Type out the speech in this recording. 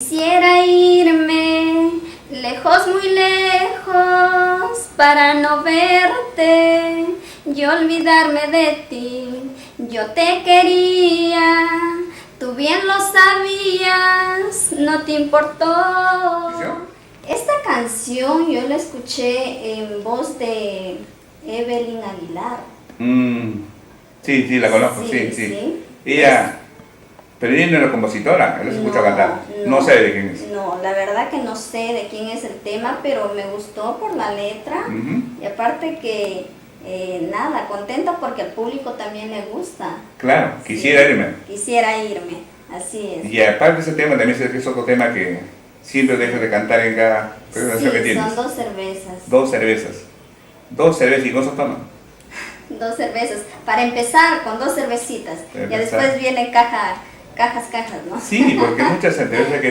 Quisiera irme lejos, muy lejos, para no verte y olvidarme de ti. Yo te quería, tú bien lo sabías, no te importó. Esta canción yo la escuché en voz de Evelyn Aguilar. Sí, la conozco, sí. Ella, pero ella no era compositora, ella se escucha cantar. No sé de quién es. No, la verdad que no sé de quién es el tema, pero me gustó por la letra. Y aparte que, nada, contenta porque al público también le gusta. Claro, quisiera irme. Quisiera irme, así es. Y aparte ese tema también es otro tema que siempre dejas de cantar en cada presentación que tienes. Son 2 cervezas. 2 cervezas. 2 cervezas y con eso toman. 2 cervezas. Para empezar con 2 cervecitas. Ya después viene cajas, ¿no? Sí, porque muchas cervezas que